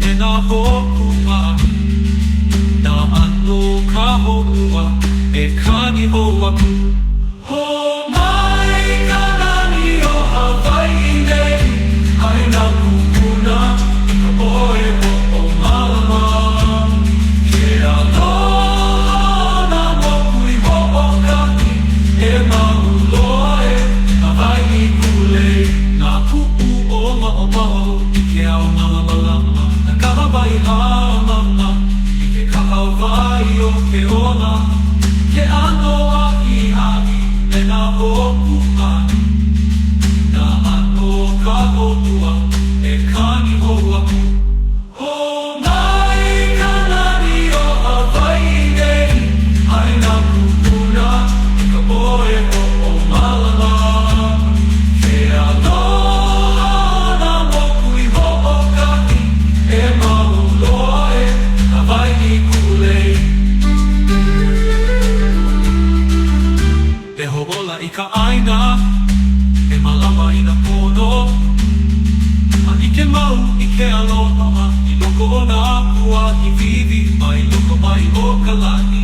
e nā hoku paʻi. Nā ʻano ka honua e kani hoʻoluʻu. Mai ka nani o Hawaiʻi nei, ai nā kupuna i ka ʻoe hoʻomālama. Ke aloha nā moku i hoʻokahi, e mauloa e Hawaiʻi kulei. Nā kuʻu ʻōmaʻomaʻo i ke ao mālamalama, na kahawai hāmama i ke kahawai o ke ola. Ke ʻano ahiahi me nā hoku paʻi. Nā ʻano ka honua e kani hoʻoluʻu. Mai ka nani o Hawaiʻi nei, ai nā kupuna i ka ʻoe hoʻomālama. Ke aloha nā moku i hoʻokahi, e mauloa e Hawaiʻi kulei. E hoʻola i ka ʻāina, e mālama i nā pono. A ʻike mau i ke aloha, i loko o nā pua i vivi, mai loko mai o ka lani.